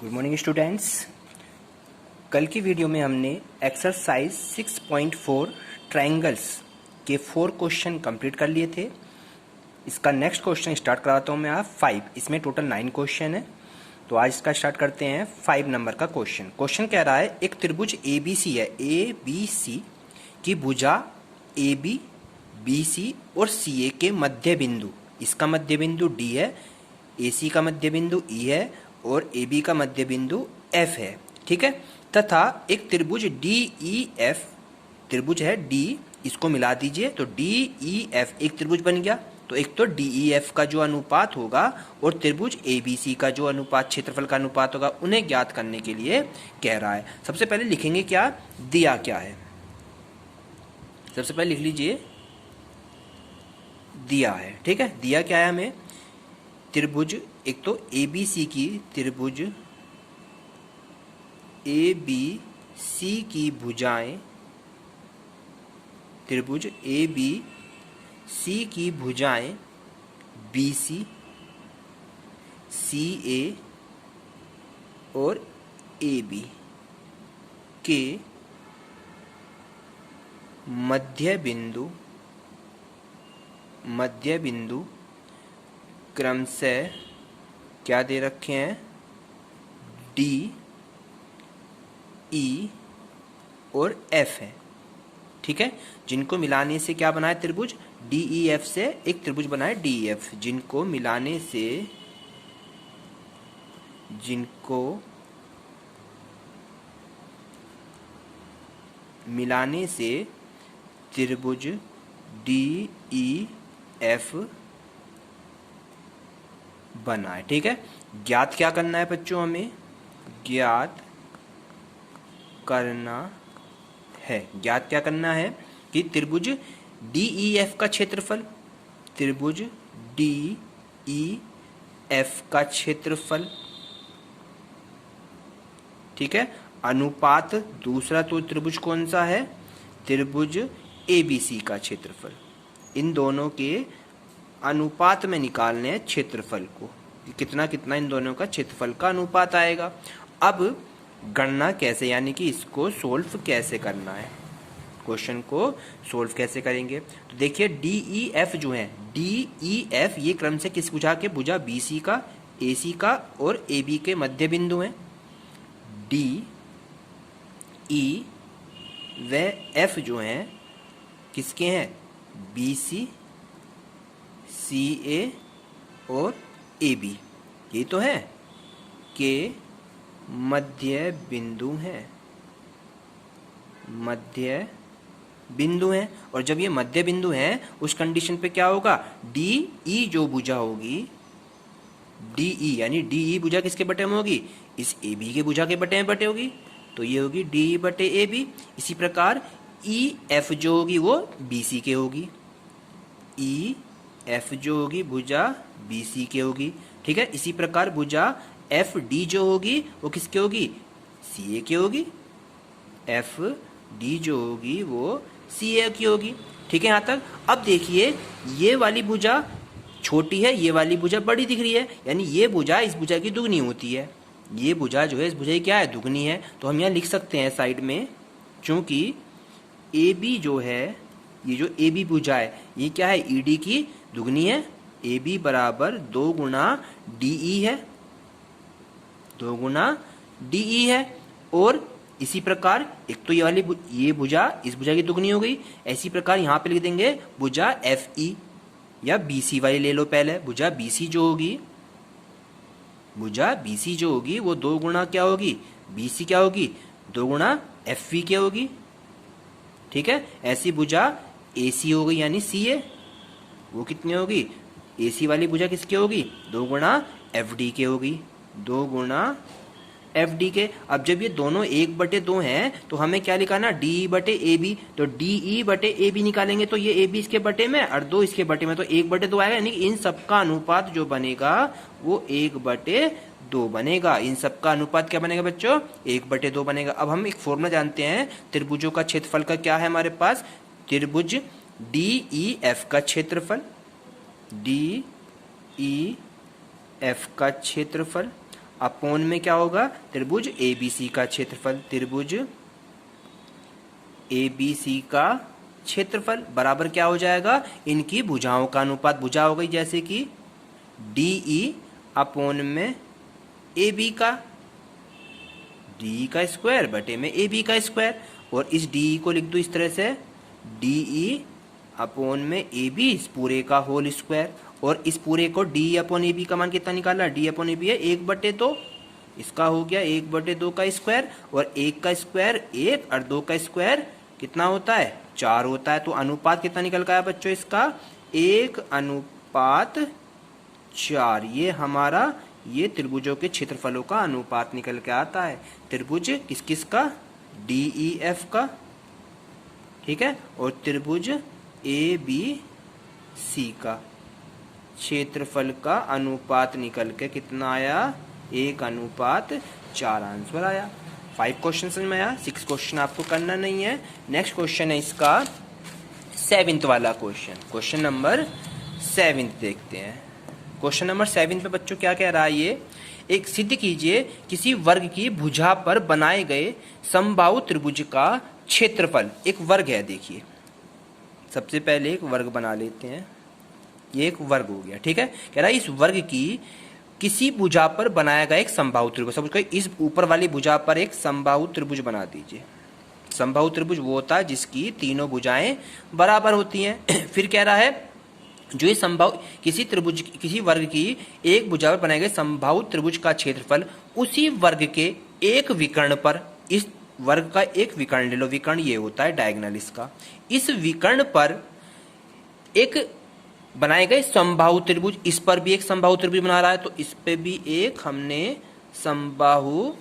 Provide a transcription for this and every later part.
Good morning students. कल की video में हमने एक्सरसाइज 6.4 ट्रायंगल्स के 4 क्वेश्चन कंप्लीट कर लिए थे। इसका नेक्स्ट क्वेश्चन स्टार्ट कराता हूँ मैं आप 5। इसमें टोटल 9 क्वेश्चन है, तो आज इसका स्टार्ट करते हैं 5 नंबर का क्वेश्चन। क्वेश्चन कह रहा है एक त्रिभुज ABC है, ABC की भुजा AB, BC और CA के मध्य बिंदु, इसका मध्य बिंदु D है, AC का मध्य बिंदु E है और AB का मध्य बिंदु F है। ठीक है, तथा एक त्रिभुज DEF, त्रिभुज है D, इसको मिला दीजिए तो DEF एक त्रिभुज बन गया। तो एक तो DEF का जो अनुपात होगा और त्रिभुज ABC का जो अनुपात, क्षेत्रफल का अनुपात होगा, उन्हें ज्ञात करने के लिए कह रहा है। सबसे पहले लिखेंगे क्या, दिया क्या है। सबसे पहले लिख लीजिए दिया है। ठीक है, दिया क्या है हमें, त्रिभुज एक तो ABC की, त्रिभुज ABC की भुजाएं, त्रिभुज ABC की भुजाएं BC, CA और AB के मध्य बिंदु क्रमशः क्या दे रखे हैं, D, E और F है। ठीक है, जिनको मिलाने से क्या बना है त्रिभुज DEF से एक त्रिभुज बना है DEF, जिनको मिलाने से त्रिभुज DEF बना है। ठीक है, ज्ञात क्या करना है बच्चों, हमें ज्ञात क्या करना है कि त्रिभुज DEF का क्षेत्रफल, त्रिभुज DEF का क्षेत्रफल, ठीक है, अनुपात दूसरा तो त्रिभुज कौन सा है, त्रिभुज ABC का क्षेत्रफल, इन दोनों के अनुपात में निकालने हैं क्षेत्रफल को, कितना कितना इन दोनों का क्षेत्रफल का अनुपात आएगा। अब गणना कैसे, यानी कि इसको सोल्व कैसे करना है, क्वेश्चन को सोल्व कैसे करेंगे। तो देखिए DEF जो है, DEF ये क्रम से किस भुजा के, भुजा BC का, AC का और AB के मध्य बिंदु हैं। D, E व F जो हैं किसके हैं, BC, CA और AB, ये तो है के मध्य बिंदु हैं। और जब ये मध्य बिंदु हैं उस कंडीशन पे क्या होगा, DE जो भुजा होगी, DE यानी DE भुजा किसके बटे में होगी, इस AB के भुजा के बटे में बटे होगी, तो ये होगी DE बटे AB। इसी प्रकार EF जो होगी वो BC के होगी, EF जो होगी भुजा BC के होगी। ठीक है, इसी प्रकार भुजा FD जो होगी वो किसके होगी, CA की होगी, FD जो होगी वो CA की होगी। ठीक है, यहाँ तक। अब देखिए ये वाली भुजा छोटी है, ये वाली भुजा बड़ी दिख रही है, यानी ये भुजा इस भुजा की दुगनी होती है, ये भुजा जो है इस भुजा की क्या है, दुगनी है। तो हम यहाँ लिख सकते हैं साइड में, चूंकि AB जो है, ये जो AB भुजा है ये क्या है, ED की दुगनी है। AB बराबर 2 गुना DE है, 2 गुना DE है। और इसी प्रकार एक तो ये वाली ये भुजा इस भुजा की दुगनी हो गई, ऐसी प्रकार यहाँ पे लिख देंगे भुजा FE या BC वाली ले लो पहले। भुजा BC जो होगी, भुजा BC जो होगी वो 2 गुना क्या होगी, BC क्या होगी, 2 गुना FE क्या होगी। ठीक है, ऐसी भुजा AC हो गई यानी CA, वो कितनी होगी, AC वाली भुजा किसकी होगी, 2 गुना FD के होगी, 2 गुना FD के। अब जब ये दोनों 1/2 हैं तो हमें क्या लिखाना, DE बटे AB, तो DE बटे AB निकालेंगे तो ये AB इसके बटे में और 2 इसके बटे में, तो 1/2 आएगा, यानी इन सबका अनुपात जो बनेगा वो 1/2 बनेगा। इन सबका अनुपात क्या बनेगा बच्चों, 1/2 बनेगा। अब हम एक फॉर्मूला जानते हैं त्रिभुजों का क्षेत्रफल का, क्या है हमारे पास, त्रिभुज DEF का क्षेत्रफल, DEF का क्षेत्रफल अपोन में क्या होगा, त्रिभुज एबीसी का क्षेत्रफल, त्रिभुज एबीसी का क्षेत्रफल बराबर क्या हो जाएगा, इनकी भुजाओं का अनुपात। भुजा हो गई जैसे कि डीई अपोन में ए बी का, डी का स्क्वायर बटे में ए बी का स्क्वायर, और इस डी को लिख दो इस तरह से डीई अपोन में ए बी इस पूरे का होल स्क्वायर, और इस पूरे को डी अपॉन ए बी का मान कितना निकाला, डी अपॉन ए बी है 1/2, इसका हो गया 1/2 का स्क्वायर, और 1 का स्क्वायर 1 और 2 का स्क्वायर कितना होता है, 4 होता है। तो अनुपात कितना निकल का है बच्चों इसका, 1:4। ये हमारा ये त्रिभुजों के क्षेत्रफलों का अनुपात निकल के आता है। त्रिभुज किस किस का, डी ई एफ का, ठीक है, और त्रिभुज ए बी सी का क्षेत्रफल का अनुपात निकल के कितना आया, 1:4 आंसर आया। 5 क्वेश्चन समझ में आया। 6 क्वेश्चन आपको करना नहीं है। नेक्स्ट क्वेश्चन है इसका 7th वाला क्वेश्चन, क्वेश्चन नंबर 7 देखते हैं। क्वेश्चन नंबर 7 पे बच्चों क्या कह रहा है, ये एक सिद्ध कीजिए किसी वर्ग की भुजा पर बनाए गए समबाहु त्रिभुज का क्षेत्रफल। एक वर्ग है, देखिए सबसे पहले एक वर्ग बना लेते हैं, ये एक वर्ग हो गया, ठीक है। कह रहा है इस वर्ग की किसी भुजा पर बनाया गया एक समबाहु त्रिभुज, समझ गए, इस ऊपर वाली भुजा पर एक समबाहु त्रिभुज बना दीजिए। समबाहु त्रिभुज वो होता है जिसकी तीनों भुजाएं बराबर होती हैं। फिर कह रहा है जो ये समबाहु किसी वर्ग की एक भुजा पर बनाए गए समबाहु त्रिभुज का क्षेत्रफल उसी वर्ग के एक विकर्ण पर, इस वर्ग का एक विकर्ण ले लो, विकर्ण ये होता है डायगोनल इसका, इस विकर्ण पर एक बनाए गए समबाहु त्रिभुज, इस पर भी एक समबाहु त्रिभुज बना रहा है तो इस पे भी एक हमने समबाहु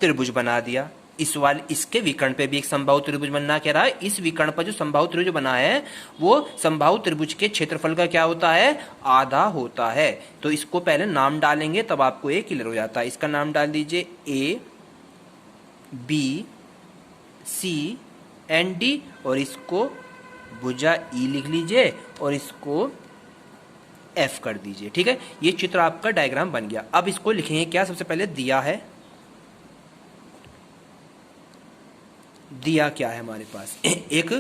त्रिभुज बना दिया। इसके विकर्ण पे भी एक समबाहु त्रिभुज बनना, कह रहा है इस विकर्ण पर जो समबाहु त्रिभुज बना है वो समबाहु त्रिभुज के क्षेत्रफल का क्या होता है, आधा होता है। तो इसको पहले नाम डालेंगे तब आपको ये क्लियर हो जाता है। इसका नाम डाल दीजिए A B C and D, और इसको भुजा ई लिख लीजिए और इसको एफ कर दीजिए, ठीक है। ये चित्र आपका डायग्राम बन गया। अब इसको लिखेंगे क्या, सबसे पहले दिया क्या है हमारे पास, एक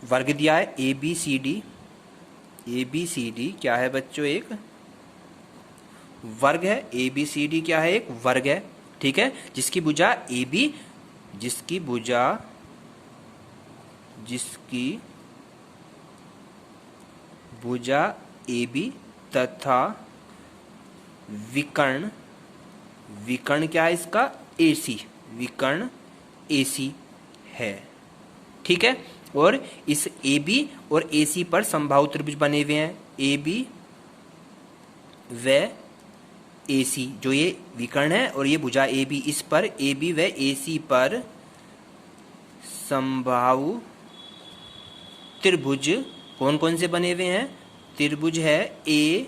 वर्ग दिया है ए बी सी डी क्या है बच्चों, एक वर्ग है। ए बी सी डी क्या है, एक वर्ग है, ठीक है, जिसकी भुजा ए बी, जिसकी भुजा ए बी तथा विकर्ण क्या है इसका, ए सी, विकर्ण ए सी है, ठीक है। और इस ए बी और ए सी पर समबाहु त्रिभुज बने हुए हैं, ए बी व ए सी, जो ये विकर्ण है और ये भुजा ए बी, इस पर ए बी व ए सी पर समबाहु त्रिभुज कौन कौन से बने हुए हैं, त्रिभुज है ए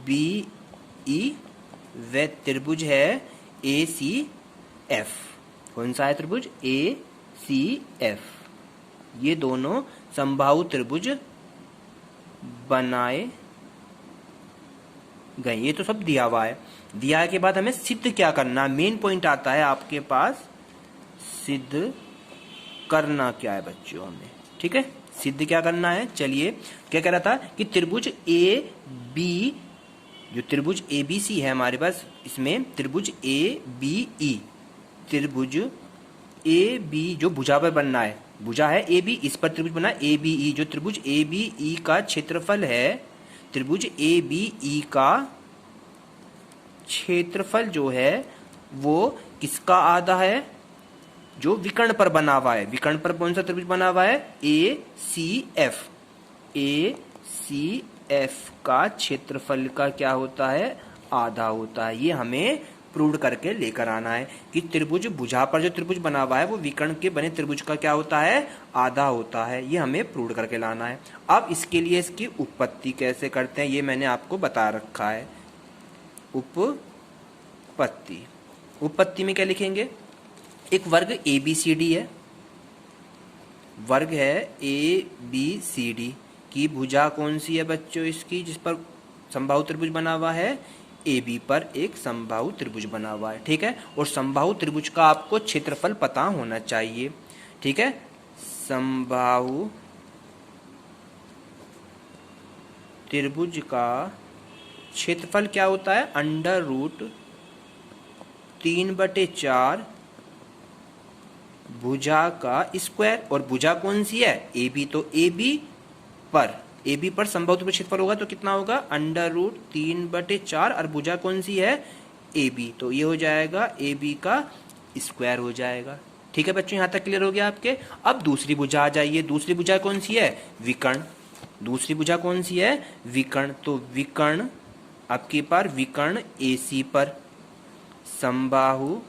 बी ई व त्रिभुज है ए सी एफ। कौन सा है त्रिभुज, ए सी एफ। ये दोनों समबाहु त्रिभुज बनाए गए। ये तो सब दिया हुआ है। दिया के बाद हमें सिद्ध क्या करना, मेन पॉइंट आता है आपके पास, सिद्ध करना क्या है बच्चों हमें, ठीक है। सिद्ध क्या करना है, चलिए क्या कह रहा था कि त्रिभुज ए बी, जो त्रिभुज ए बी सी है हमारे पास, इसमें त्रिभुज ए बी ई, त्रिभुज ए बी जो भुजा पर बनना है, भुजा है ए बी, इस पर त्रिभुज बना ए बी ई, जो त्रिभुज ए बी ई का क्षेत्रफल है, त्रिभुज ए बी ई का क्षेत्रफल जो है वो किसका आधा है, जो विकर्ण पर बना हुआ है। विकर्ण पर कौन सा त्रिभुज बना हुआ है, ए सी एफ। ए सी एफ का क्षेत्रफल का क्या होता है, आधा होता है। ये हमें प्रूव करके लेकर आना है कि त्रिभुज भुजा पर जो त्रिभुज बना हुआ है वो विकर्ण के बने त्रिभुज का क्या होता है, आधा होता है। ये हमें प्रूव करके लाना है। अब इसके लिए इसकी उत्पत्ति कैसे करते हैं ये मैंने आपको बता रखा है। उत्पत्ति में क्या लिखेंगे, एक वर्ग ए बी सी डी है, वर्ग है ए बी सी डी की भुजा कौन सी है बच्चों, इसकी जिस पर समबाहु त्रिभुज बना हुआ है, ए बी पर एक समबाहु त्रिभुज बना हुआ है। ठीक है, और समबाहु त्रिभुज का आपको क्षेत्रफल पता होना चाहिए। ठीक है, समबाहु त्रिभुज का क्षेत्रफल क्या होता है? अंडर रूट 3/4 भुजा का स्क्वायर। और भुजा कौन सी है? A B. तो ए बी पर समबाहु त्रिभुज क्षेत्रफल होगा तो कितना होगा? अंडर रूट 3/4 और भुजा कौन सी है? A B. तो ये हो जाएगा ए बी का स्क्वायर हो जाएगा। ठीक है बच्चों, यहां तक क्लियर हो गया आपके। अब दूसरी भुजा आ जाइए। दूसरी भुजा कौन सी है? विकर्ण। दूसरी भुजा कौन सी है? विकर्ण। तो विकर्ण आपके पास विकर्ण AC पर समबाहु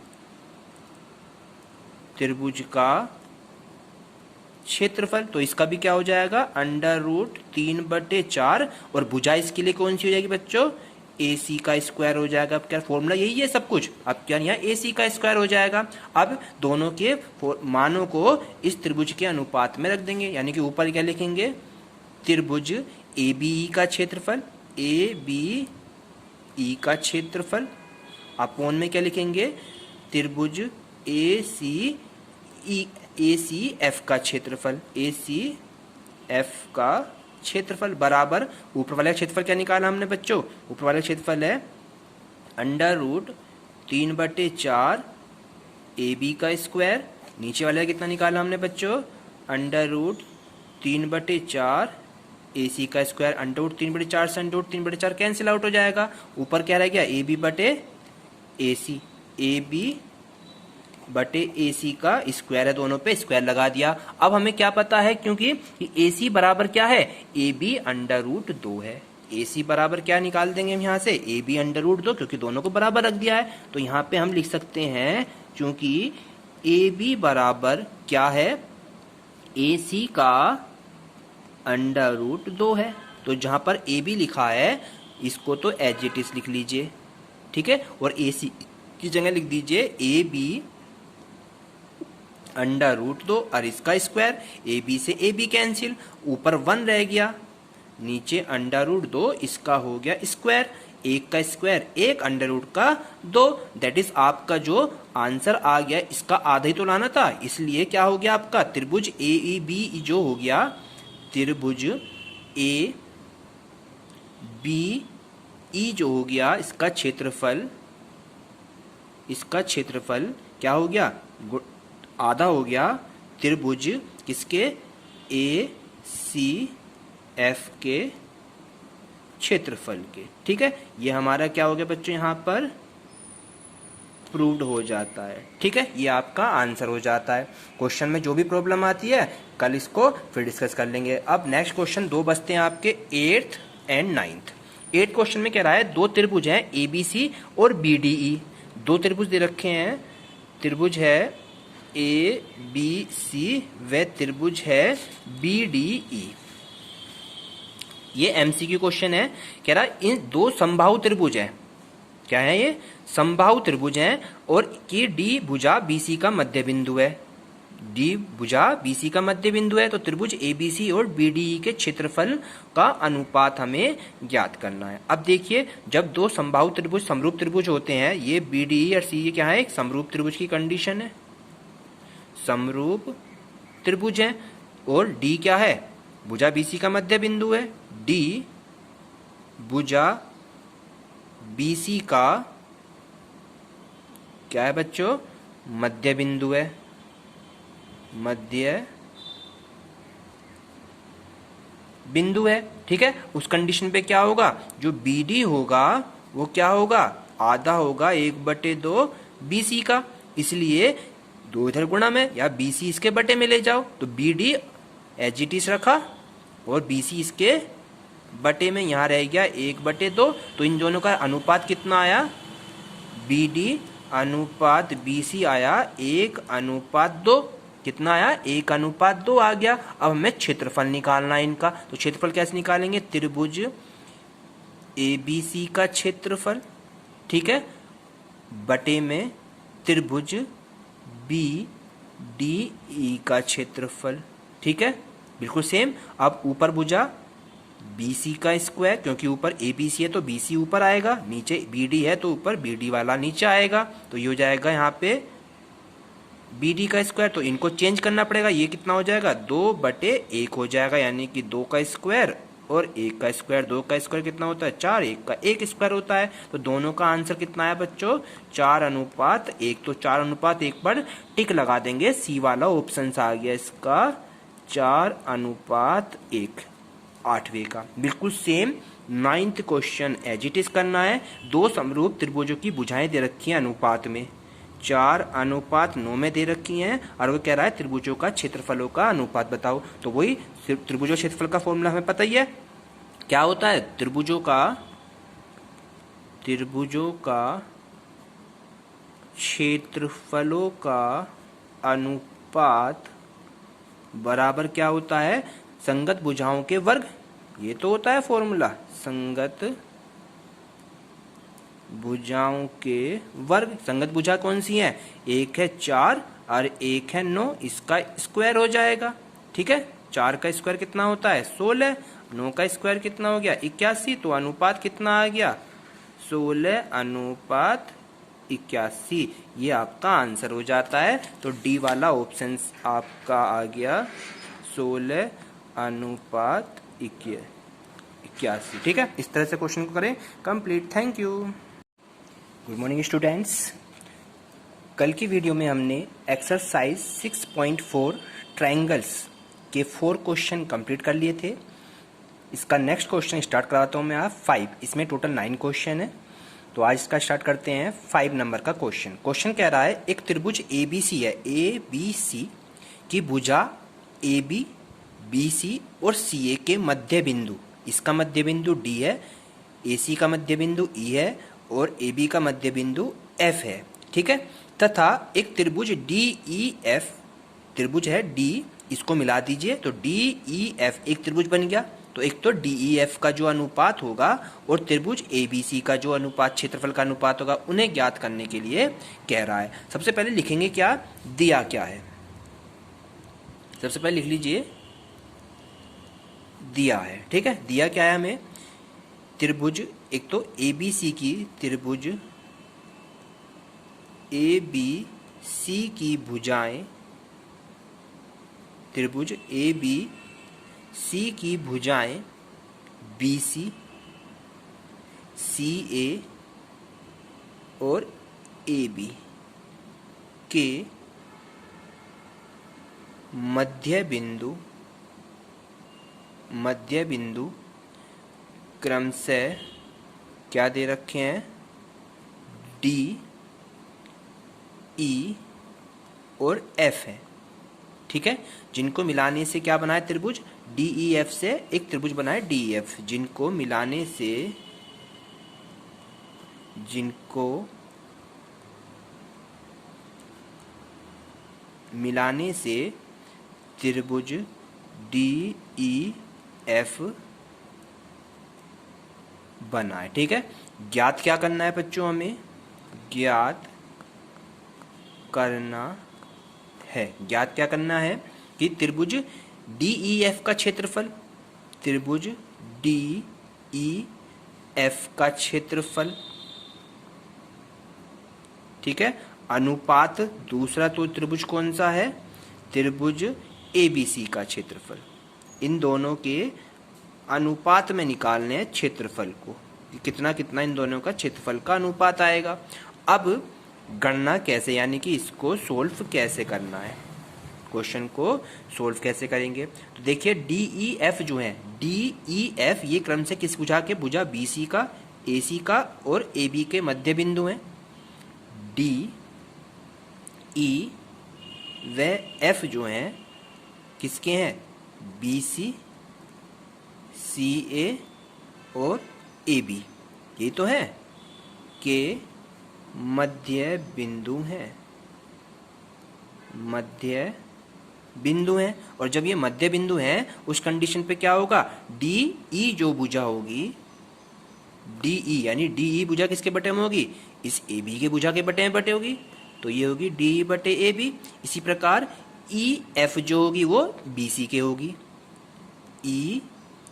त्रिभुज का क्षेत्रफल, तो इसका भी क्या हो जाएगा? अंडर रूट 3/4 और भुजा इसके लिए कौन सी हो जाएगी बच्चों? AC का स्क्वायर हो जाएगा। अब क्या फॉर्मूला यही है सब कुछ? अब क्या यहाँ AC का स्क्वायर हो जाएगा। अब दोनों के मानों को इस त्रिभुज के अनुपात में रख देंगे, यानी कि ऊपर क्या लिखेंगे? त्रिभुज ABE का क्षेत्रफल, ABE का क्षेत्रफल अपोन में क्या लिखेंगे? त्रिभुज ACF का क्षेत्रफल, ACF का क्षेत्रफल बराबर ऊपर वाला क्षेत्रफल क्या निकाला हमने बच्चों? ऊपर वाला क्षेत्रफल है अंडर रूट 3/4 AB का स्क्वायर। नीचे वाला कितना निकाला हमने बच्चों? अंडर रूट 3/4 AC का स्क्वायर। अंडर रूट 3/4 से अंडर रूट 3/4 कैंसिल आउट हो जाएगा। ऊपर क्या रह गया? AB/AC, AB/AC का स्क्वायर है, दोनों पे स्क्वायर लगा दिया। अब हमें क्या पता है? क्योंकि AC बराबर क्या है? AB अंडर रूट 2 है। AC बराबर क्या निकाल देंगे हम यहाँ से? AB अंडर रूट 2, क्योंकि दोनों को बराबर रख दिया है। तो यहाँ पे हम लिख सकते हैं, क्योंकि AB बराबर क्या है? AC का अंडर रूट 2 है। तो जहां पर AB लिखा है इसको तो एज इट इज लिख लीजिए। ठीक है, और AC की जगह लिख दीजिए AB अंडर रूट 2 और इसका स्क्वायर। AB से AB कैंसिल, ऊपर 1 रह गया, नीचे अंडर रूट 2, इसका हो गया स्क्वायर। एक का स्क्वायर 1, अंडर रूट का 2, दैट इज आपका जो आंसर आ गया इसका आधा ही तो लाना था। इसलिए क्या हो गया आपका? त्रिभुज AEB जो हो गया, त्रिभुज ABE जो हो गया, इसका क्षेत्रफल क्या हो गया? आधा हो गया त्रिभुज किसके? ACF के क्षेत्रफल के। ठीक है, ये हमारा क्या हो गया बच्चों? यहाँ पर प्रूव्ड हो जाता है। ठीक है, ये आपका आंसर हो जाता है। क्वेश्चन में जो भी प्रॉब्लम आती है कल इसको फिर डिस्कस कर लेंगे। अब नेक्स्ट क्वेश्चन 2 बचते हैं आपके, 8th and 9th। 8th question में कह रहा है 2 त्रिभुज हैं ABC और BDE। 2 त्रिभुज दे रखे हैं, त्रिभुज है ABC व त्रिभुज है BDE। ये MCQ क्वेश्चन है। कह रहा है इन 2 समबाहु त्रिभुज है। क्या है ये? समबाहु त्रिभुज है और कि D भुजा BC का मध्य बिंदु है। D भुजा BC का मध्य बिंदु है, तो त्रिभुज ABC और BDE के क्षेत्रफल का अनुपात हमें ज्ञात करना है। अब देखिए, जब 2 समबाहु त्रिभुज समरूप त्रिभुज होते हैं, ये BDE और CE क्या है? एक समरूप त्रिभुज की कंडीशन है, समरूप त्रिभुज है। और D क्या है? भुजा BC का मध्य बिंदु है। D भुजा BC का क्या है बच्चों? मध्य बिंदु है, मध्य बिंदु है। ठीक है, उस कंडीशन पे क्या होगा? जो BD होगा वो क्या होगा? आधा होगा 1/2 BC का। इसलिए 2 इधर गुणा में, या BC इसके बटे में ले जाओ, तो BD एज इट इज रखा और BC इसके बटे में यहाँ रह गया 1/2। तो इन दोनों का अनुपात कितना आया? BD अनुपात BC आया 1:2। कितना आया? 1:2 आ गया। अब हमें क्षेत्रफल निकालना है इनका। तो क्षेत्रफल कैसे निकालेंगे? त्रिभुज ABC का क्षेत्रफल, ठीक है, बटे में त्रिभुज BDE का क्षेत्रफल। ठीक है, बिल्कुल सेम। अब ऊपर भुजा BC का स्क्वायर, क्योंकि ऊपर ABC है तो BC ऊपर आएगा, नीचे BD है तो ऊपर BD वाला नीचे आएगा, तो ये हो जाएगा यहाँ पे BD का स्क्वायर। तो इनको चेंज करना पड़ेगा, ये कितना हो जाएगा 2/1 हो जाएगा, यानी कि 2 का स्क्वायर और 1 का स्क्वायर। 2 का स्क्वायर कितना होता है 4, 1 का 1 स्क्वायर होता है। तो दोनों का आंसर कितना है बच्चों 4:1। तो 4:1 पर टिक लगा देंगे, सी वाला ऑप्शन आ गया इसका 4:1 8वें का। बिल्कुल same 9th question as it is करना है। दो समरूप त्रिभुजों की भुजाएं दे रखी हैं अनुपात में, 4:9 में दे रखी हैं, और वो कह रहा है त्रिभुजों का क्षेत्रफलों का अनुपात बताओ। तो वही त्रिभुजों क्षेत्रफल का फॉर्मूला हमें पता ही है, क्या होता है त्रिभुजों का क्षेत्रफलों का अनुपात बराबर क्या होता है संगत भुजाओं के वर्ग। ये तो होता है फॉर्मूला, संगत भुजाओं के वर्ग। संगत भुजा कौन सी है, एक है 4 और एक है 9, इसका स्क्वायर हो जाएगा। ठीक है, 4 का स्क्वायर कितना होता है 16, 9 का स्क्वायर कितना हो गया 81, तो अनुपात कितना आ गया 16:81। ये आपका आंसर हो जाता है। तो डी वाला ऑप्शन आपका आ गया 16:81। ठीक है, इस तरह से क्वेश्चन को करें complete. Thank you. Good morning students. कल की वीडियो में हमने एक्सरसाइज 6.4 ट्रायंगल्स के 4 क्वेश्चन कंप्लीट कर लिए थे। इसका नेक्स्ट क्वेश्चन स्टार्ट कराता हूँ मैं आप 5। इसमें टोटल 9 क्वेश्चन है, तो आज इसका स्टार्ट करते हैं 5 नंबर का क्वेश्चन। क्वेश्चन कह रहा है एक त्रिभुज ABC है, ABC की भुजा AB, BC और CA के मध्य बिंदु, इसका मध्य बिंदु D है, AC का मध्य बिंदु E है और AB का मध्य बिंदु F है। ठीक है, तथा एक त्रिभुज DEF, त्रिभुज है D, इसको मिला दीजिए तो DEF एक त्रिभुज बन गया। तो एक तो DEF का जो अनुपात होगा और त्रिभुज ABC का जो अनुपात क्षेत्रफल का अनुपात होगा, उन्हें ज्ञात करने के लिए कह रहा है। सबसे पहले लिखेंगे क्या, दिया क्या है। सबसे पहले लिख लीजिए दिया है। ठीक है, दिया क्या है हमें, त्रिभुज एक तो ABC की, त्रिभुज ABC की भुजाएं, त्रिभुज ABC की भुजाएं BC, CA और AB के मध्य बिंदु क्रमशः क्या दे रखे हैं D, E और F है। ठीक है, जिनको मिलाने से क्या बना है त्रिभुज DEF से एक त्रिभुज बना है DEF, जिनको मिलाने से त्रिभुज DEF बना है। ठीक है, ज्ञात क्या करना है बच्चों, हमें ज्ञात क्या करना है कि त्रिभुज DEF का क्षेत्रफल, त्रिभुज DEF का क्षेत्रफल। ठीक है, अनुपात दूसरा तो त्रिभुज कौन सा है, त्रिभुज ABC का क्षेत्रफल। इन दोनों के अनुपात में निकालने हैं क्षेत्रफल को, कितना कितना इन दोनों का क्षेत्रफल का अनुपात आएगा। अब गणना कैसे, यानी कि इसको सोल्व कैसे करना है, क्वेश्चन को सोल्व कैसे करेंगे। तो देखिए DEF जो है, DEF ये क्रम से किस भुजा के, भुजा BC का, AC का और AB के मध्य बिंदु हैं। D, E व F जो हैं किसके हैं, BC, CA और AB, ये तो है के मध्य बिंदु हैं। और जब ये मध्य बिंदु हैं उस कंडीशन पे क्या होगा, DE जो भुजा होगी, DE यानी DE भुजा किसके बटे में होगी, इस AB के भुजा के बटे में बटे होगी, तो ये होगी DE/AB। इसी प्रकार EF जो होगी वो BC के होगी,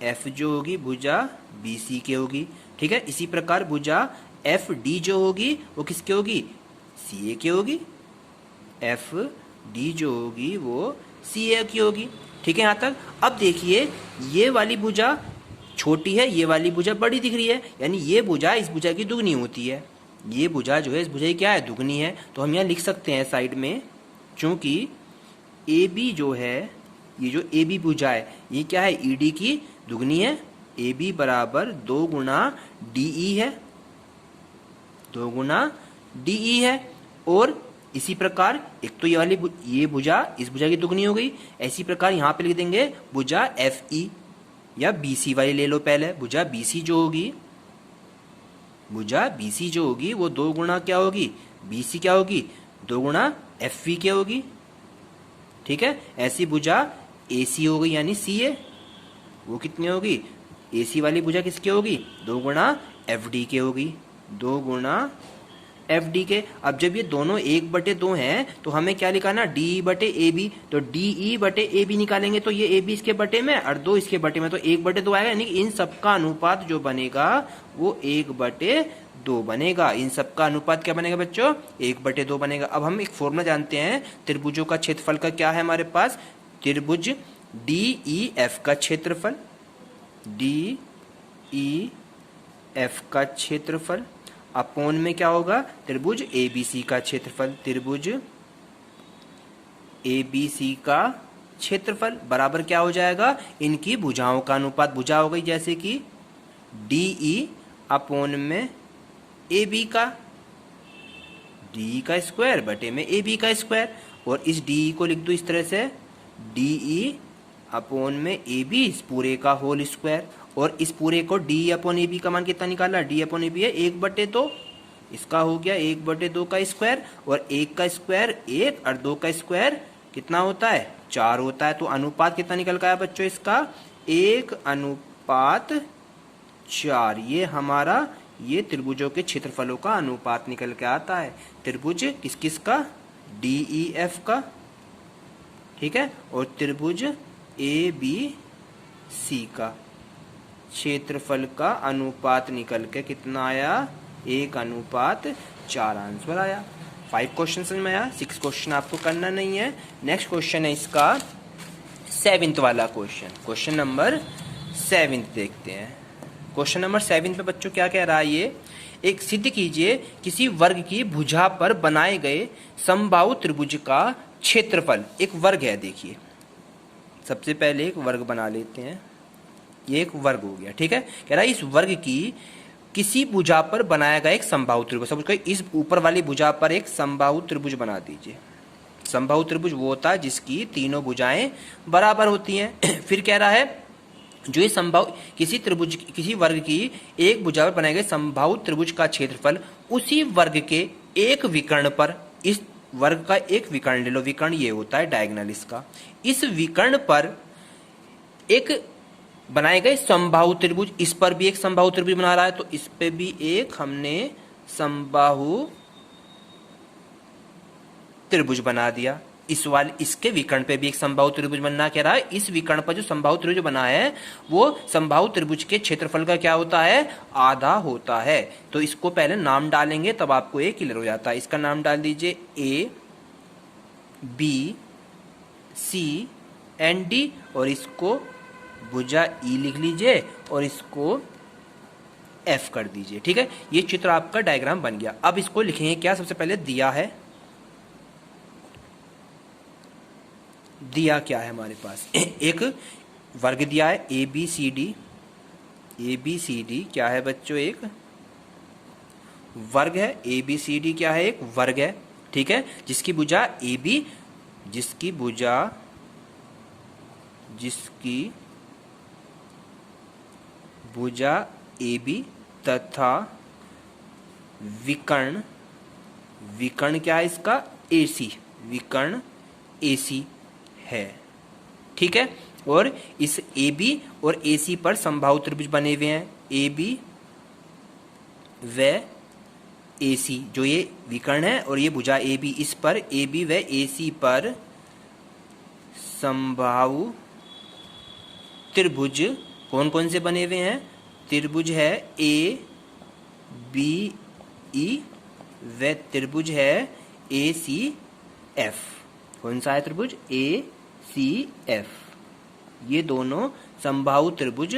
एफ जो होगी भुजा बी सी के होगी। ठीक है, इसी प्रकार भुजा एफ डी जो होगी वो किसके होगी, सी ए की होगी। एफ डी जो होगी वो सी ए की होगी। ठीक है यहाँ तक। अब देखिए ये वाली भुजा छोटी है, ये वाली भुजा बड़ी दिख रही है, यानी ये भुजा इस भुजा की दुगनी होती है। ये भुजा जो है इस भुजा की क्या है, दुगनी है। तो हम यहाँ लिख सकते हैं साइड में, चूंकि ए बी जो है, ये जो ए बी भुजा है ये क्या है, ई डी की दुगनी है। ए बी बराबर 2 गुना डी ई है, 2 गुना डी ई है। और इसी प्रकार एक तो ये वाली ये भुजा इस भुजा की दुगनी हो गई। इसी प्रकार यहाँ पे लिख देंगे भुजा एफ ई, या बी सी वाली ले लो पहले। भुजा बी सी जो होगी, भुजा बी सी जो होगी वो 2 गुना क्या होगी, बी सी क्या होगी, 2 गुना एफ वी क्या होगी। ठीक है, ऐसी भुजा ए सी हो गई यानी सी ए, वो कितनी होगी, ए सी वाली भुजा किसकी होगी, 2 गुना एफ डी के होगी, 2 गुना एफ डी के। अब जब ये दोनों 1/2 हैं तो हमें क्या लिखाना, डी बटे ए बी। तो डी ई बटे ए बी निकालेंगे तो ये ए बी इसके बटे में और 2 इसके बटे में, तो 1/2 आएगा। यानी इन सबका अनुपात जो बनेगा वो 1/2 बनेगा। इन सबका अनुपात क्या बनेगा बच्चों, 1/2 बनेगा। अब हम एक फॉर्मूला जानते हैं त्रिभुजों का क्षेत्रफल का, क्या है हमारे पास, त्रिभुज डी ई एफ का क्षेत्रफल, डी ई एफ का क्षेत्रफल अपोन में क्या होगा, त्रिभुज ए बी सी का क्षेत्रफल, त्रिभुज ए बी सी का क्षेत्रफल बराबर क्या हो जाएगा, इनकी भुजाओं का अनुपात। भुजा हो गई जैसे कि डी ई अपोन में ए बी का, डी का स्क्वायर बटे में ए बी का स्क्वायर। और इस डी को लिख दो इस तरह से, डी ई अपोन में ए बी इस पूरे का होल स्क्वायर। और इस पूरे को डी अपॉन ए बी का मान कितना निकाला, डी अपॉन ए बी है 1/2, इसका हो गया 1/2 का स्क्वायर। और 1 का स्क्वायर 1 और 2 का स्क्वायर कितना होता है, 4 होता है। तो अनुपात कितना निकल का है बच्चों इसका, 1/4। ये हमारा ये त्रिभुजों के क्षेत्रफलों का अनुपात निकल के आता है। त्रिभुज किस किस का, डी ई एफ का, ठीक है, और त्रिभुज ए बी सी का क्षेत्रफल का अनुपात निकल के कितना आया, 1/4 आंसर आया। 5 क्वेश्चन समझ में आया। 6 क्वेश्चन आपको करना नहीं है। नेक्स्ट क्वेश्चन है इसका 7th वाला क्वेश्चन, क्वेश्चन नंबर 7 देखते हैं। क्वेश्चन नंबर 7 पे बच्चों क्या कह रहा है, ये एक सिद्ध कीजिए किसी वर्ग की भुजा पर बनाए गए समबाहु त्रिभुज का क्षेत्रफल। एक वर्ग है, देखिए सबसे पहले एक वर्ग बना लेते हैं। ये एक वर्ग हो गया, ठीक है। कह रहा है इस वर्ग की किसी भुजा पर बनाया गया एक समबाहु त्रिभुज, समझ गए, इस ऊपर वाली भुजा पर एक समबाहु त्रिभुज बना दीजिए। समबाहु त्रिभुज वो होता है जिसकी तीनों भुजाएं बराबर होती हैं। फिर कह रहा है जो ये समबाहु किसी त्रिभुज किसी वर्ग की एक भुजा पर बनाए गए समबाहु त्रिभुज का क्षेत्रफल उसी वर्ग के एक विकर्ण पर, इस वर्ग का एक विकर्ण ले लो, विकर्ण ये होता है डायगोनल इसका, इस विकर्ण पर एक बनाए गए समबाहु त्रिभुज, इस पर भी एक समबाहु त्रिभुज बना रहा है तो इस पे भी एक हमने समबाहु त्रिभुज बना दिया। इस वाले इसके विकर्ण पे भी एक समबाहु त्रिभुज बनना कह रहा है। इस विकर्ण पर जो समबाहु त्रिभुज बना है वो समबाहु त्रिभुज के क्षेत्रफल का क्या होता है, आधा होता है। तो इसको पहले नाम डालेंगे तब आपको ये क्लियर हो जाता है। इसका नाम डाल दीजिए A B C and D, और इसको भुजा ई लिख लीजिए और इसको एफ कर दीजिए, ठीक है। ये चित्र आपका डायग्राम बन गया। अब इसको लिखेंगे क्या, सबसे पहले दिया है, दिया क्या है हमारे पास, एक वर्ग दिया है A B C D. A B C D क्या है बच्चों, एक वर्ग है। ए बी सी डी क्या है, एक वर्ग है, ठीक है, जिसकी भुजा ए बी, जिसकी भुजा ए बी तथा विकर्ण, विकर्ण क्या है इसका, ए सी, विकर्ण ए सी है, ठीक है। और इस ए बी और ए सी पर समबाहु त्रिभुज बने हुए हैं, ए बी व ए सी, जो ये विकर्ण है और ये भुजा ए बी, इस पर ए बी व ए सी पर समबाहु त्रिभुज कौन कौन से बने हुए हैं? त्रिभुज है ए बी ई व त्रिभुज है ए सी एफ। कौन सा है त्रिभुज? ए सी एफ। ये दोनों समबाहु त्रिभुज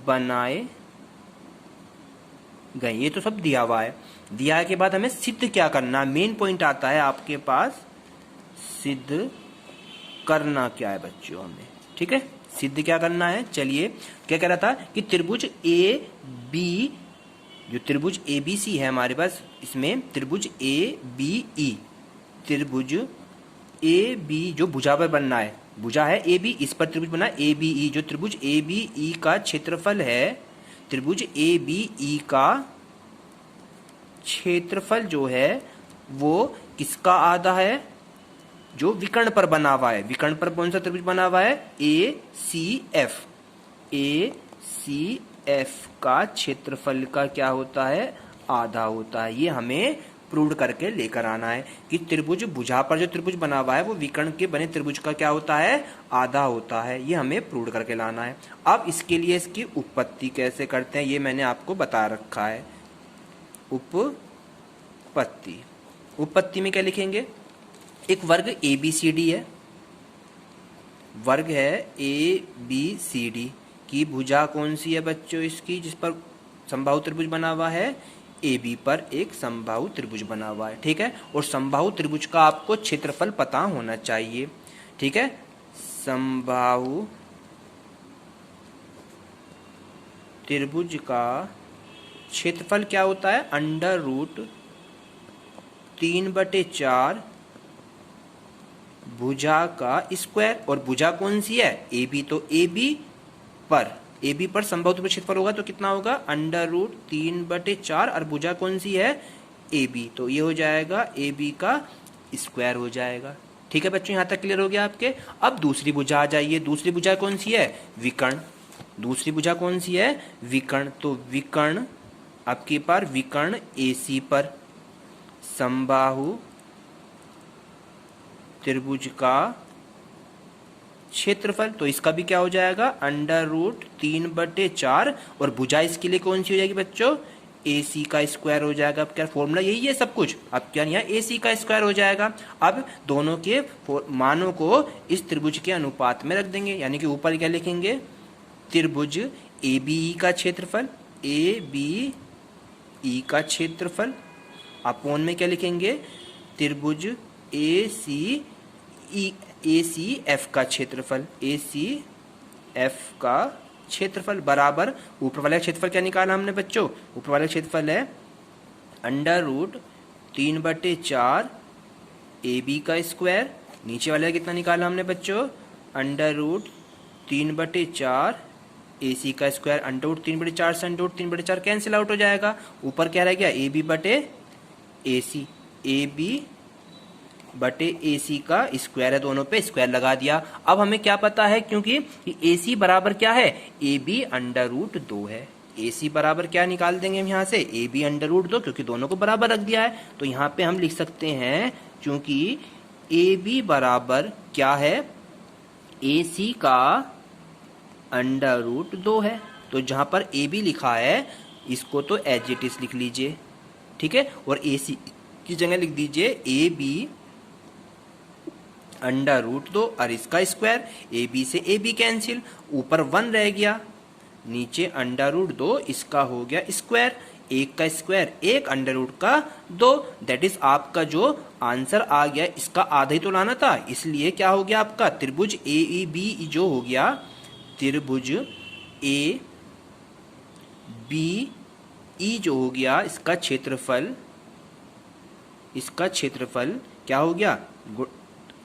बनाए गए। ये तो सब दिया हुआ है। दिया के बाद हमें सिद्ध क्या करना, मेन पॉइंट आता है आपके पास, सिद्ध करना क्या है बच्चों हमें, ठीक है? सिद्ध क्या करना है? चलिए, क्या कह रहा था कि त्रिभुज ए बी, जो त्रिभुज ए बी सी है हमारे पास, इसमें त्रिभुज ए बी ई, त्रिभुज ए बी जो भुजा पर बनना है, भुजा है ए बी, इस पर त्रिभुज बना ए बी ई, जो त्रिभुज ए बी ई का क्षेत्रफल है, त्रिभुज ए बी ई का क्षेत्रफल जो है वो किसका आधा है? जो विकर्ण पर बना हुआ है। विकर्ण पर कौन सा त्रिभुज बना हुआ है? ए सी एफ। ए सी एफ का क्षेत्रफल का क्या होता है? आधा होता है। ये हमें प्रूव करके लेकर आना है कि त्रिभुज, भुजा पर जो त्रिभुज बना हुआ है वो विकर्ण के बने त्रिभुज का क्या होता है? आधा होता है। ये हमें प्रूव करके लाना है। अब इसके लिए इसकी उत्पत्ति कैसे करते हैं ये मैंने आपको बता रखा है। उत्पत्ति, उत्पत्ति में क्या लिखेंगे? एक वर्ग ए बी सी डी है, वर्ग है ए बी सी डी की भुजा कौन सी है बच्चों? इसकी, जिस पर समबाहु त्रिभुज बना हुआ है, ए बी पर एक समबाहु त्रिभुज बना हुआ है, ठीक है? और समबाहु त्रिभुज का आपको क्षेत्रफल पता होना चाहिए, ठीक है? समबाहु त्रिभुज का क्षेत्रफल क्या होता है? अंडर रूट 3/4 भुजा का स्क्वायर। और भुजा कौन सी है? A B. तो ए बी पर समबाहु त्रिभुज क्षेत्रफल होगा तो कितना होगा? Under root 3/4। और भुजा कौन सी है? A B. तो ये हो जाएगा ए बी का स्क्वायर हो जाएगा, ठीक है बच्चों? यहां तक क्लियर हो गया आपके? अब दूसरी भुजा आ जाइए। दूसरी भुजा कौन सी है? विकर्ण। दूसरी भुजा कौन सी है? विकर्ण। तो विकर्ण आपके पास विकर्ण ए सी पर समबाहु त्रिभुज का क्षेत्रफल, तो इसका भी क्या हो जाएगा? Under root 3/4। और भुजा इसके लिए कौन सी हो जाएगी बच्चों? ए सी का स्क्वायर हो जाएगा। अब क्या फॉर्मूला यही है सब कुछ? अब क्या यहाँ ए सी का स्क्वायर हो जाएगा। अब दोनों के मानों को इस त्रिभुज के अनुपात में रख देंगे, यानी कि ऊपर क्या लिखेंगे? त्रिभुज ए बी ई का क्षेत्रफल, ए बी ई का क्षेत्रफल अपोन में क्या लिखेंगे? त्रिभुज ए सी एफ का क्षेत्रफल, ए सी एफ का क्षेत्रफल बराबर ऊपर वाला क्षेत्रफल क्या निकाला हमने बच्चों? ऊपर वाला क्षेत्रफल है अंडर रूट 3/4 ए बी का स्क्वायर। नीचे वाला कितना निकाला हमने बच्चों? अंडर रूट 3/4 ए सी का स्क्वायर। अंडर रूट 3/4 से अंडर रूट 3/4 कैंसिल आउट हो जाएगा। ऊपर क्या रह गया? ए बी बटे ए सी। ए बी बटे ए सी का स्क्वायर है, दोनों पे स्क्वायर लगा दिया। अब हमें क्या पता है? क्योंकि ए सी बराबर क्या है? ए बी अंडर रूट 2 है। ए सी बराबर क्या निकाल देंगे हम यहाँ से? ए बी अंडर रूट 2, क्योंकि दोनों को बराबर रख दिया है। तो यहाँ पे हम लिख सकते हैं, क्योंकि ए बी बराबर क्या है? ए सी का अंडर रूट 2 है। तो जहां पर ए बी लिखा है इसको तो एज इट इज लिख लीजिए, ठीक है? और ए सी की जगह लिख दीजिए ए बी अंडर रूट 2 और इसका स्क्वायर। ए बी से ए बी कैंसिल, ऊपर 1 रह गया, नीचे अंडर रूट 2, इसका हो गया स्क्वायर। एक का स्क्वायर 1, अंडर रूट का 2, दैट इज आपका जो आंसर आ गया इसका आधा ही तो लाना था। इसलिए क्या हो गया आपका? त्रिभुज ए ई बी जो हो गया, त्रिभुज ए बी ई जो हो गया, इसका क्षेत्रफल क्या हो गया?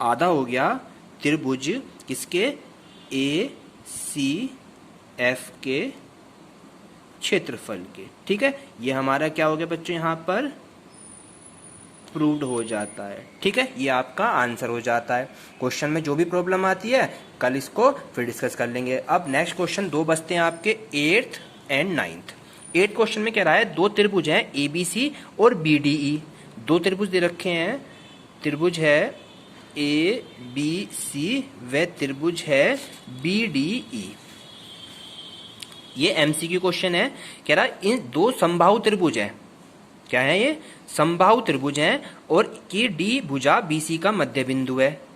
आधा हो गया त्रिभुज किसके? ए सी एफ के क्षेत्रफल के, ठीक है? ये हमारा क्या हो गया बच्चों? यहाँ पर प्रूव्ड हो जाता है, ठीक है? ये आपका आंसर हो जाता है। क्वेश्चन में जो भी प्रॉब्लम आती है कल इसको फिर डिस्कस कर लेंगे। अब नेक्स्ट क्वेश्चन 2 बचते हैं आपके 8th and 9th। 8th question में कह रहा है 2 त्रिभुज हैं ए बी सी और बी डी ई। 2 त्रिभुज दे रखे हैं, त्रिभुज है ए बी सी व त्रिभुज है बी डी ई। ये एमसीक्यू क्वेश्चन है, कह रहा इन दो समबाहु त्रिभुज है, क्या है ये, समबाहु त्रिभुज है, और की डी भुजा बीसी का मध्य बिंदु है,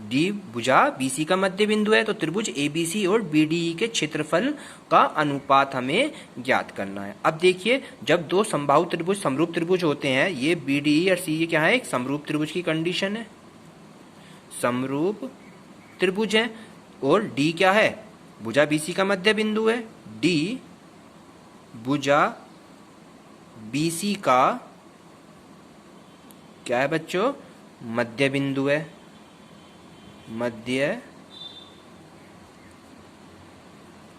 डी भुजा बीसी का मध्य बिंदु है, तो त्रिभुज एबीसी और बीडीई के क्षेत्रफल का अनुपात हमें ज्ञात करना है। अब देखिए, जब दो समबाहु त्रिभुज समरूप त्रिभुज होते हैं, ये बीडीई और सी, ये क्या है, एक समरूप त्रिभुज की कंडीशन है, समरूप त्रिभुज है, और डी क्या है, भुजा बीसी का मध्य बिंदु है, डी भुजा बीसी का क्या है बच्चों, मध्य बिंदु है, मध्य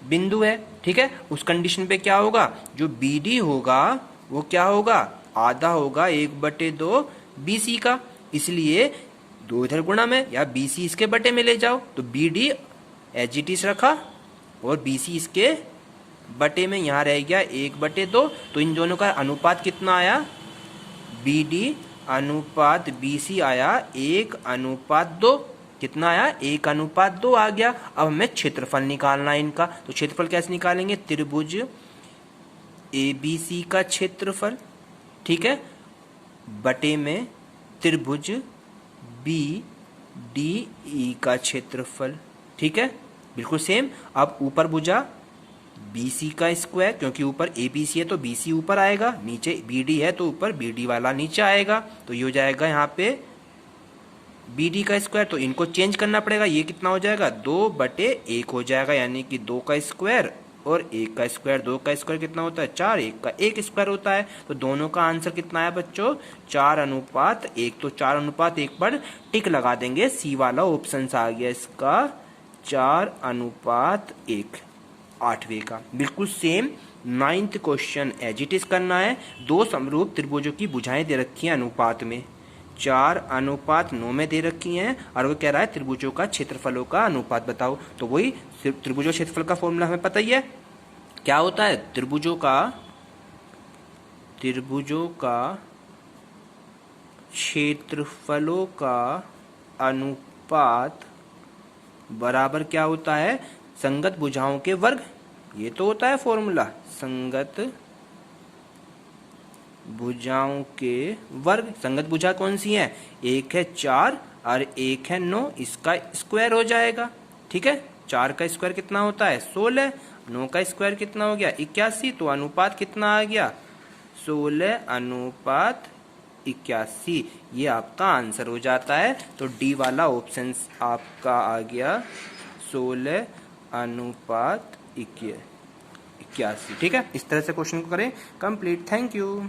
बिंदु है, ठीक है। उस कंडीशन पे क्या होगा, जो बीडी होगा वो क्या होगा, आधा होगा 1/2 बीसी का, इसलिए दो इधर गुणा में या बीसी इसके बटे में ले जाओ, तो बीडी एच रखा और बीसी इसके बटे में यहाँ रह गया 1/2, तो इन दोनों का अनुपात कितना आया, बीडी अनुपात बीसी आया 1:2, कितना आया, 1:2 आ गया। अब हमें क्षेत्रफल निकालना है इनका, तो क्षेत्रफल कैसे निकालेंगे, त्रिभुज एबीसी का क्षेत्रफल, ठीक है, बटे में त्रिभुज बीडीई का क्षेत्रफल, ठीक है, बिल्कुल सेम। अब ऊपर भुजा बीसी का स्क्वायर, क्योंकि ऊपर एबीसी है तो बीसी ऊपर आएगा, नीचे बीडी है तो ऊपर बीडी वाला नीचे आएगा, तो ये हो जाएगा यहाँ पे बीडी का स्क्वायर, तो इनको चेंज करना पड़ेगा, ये कितना हो जाएगा, 2/1 हो जाएगा, यानी कि 2 का स्क्वायर और 1 का स्क्वायर, 2 का स्क्वायर कितना होता है 4, 1 का 1 स्क्वायर होता है, तो दोनों का आंसर कितना है बच्चों, 4:1, तो 4:1 पर टिक लगा देंगे, सी वाला ऑप्शन आ गया इसका 4:1, 8वें का। बिल्कुल same 9th question as it is करना है। दो समरूप त्रिभुजों की भुजाएं दे रखी हैं अनुपात में, 4:9 में दे रखी हैं, और वो कह रहा है त्रिभुजों का क्षेत्रफलों का अनुपात बताओ। तो वही त्रिभुजों क्षेत्रफल का फॉर्मूला हमें पता ही है, क्या होता है, त्रिभुजों का क्षेत्रफलों का अनुपात बराबर क्या होता है, संगत भुजाओं के वर्ग, ये तो होता है फॉर्मूला, संगत भुजाओं के वर्ग। संगत भुजा कौन सी है, एक है 4 और एक है 9, इसका स्क्वायर हो जाएगा, ठीक है, 4 का स्क्वायर कितना होता है 16, 9 का स्क्वायर कितना हो गया 81, तो अनुपात कितना आ गया 16:81, ये आपका आंसर हो जाता है। तो डी वाला ऑप्शन आपका आ गया 16:81, ठीक है। इस तरह से क्वेश्चन को करें कंप्लीट। Thank you.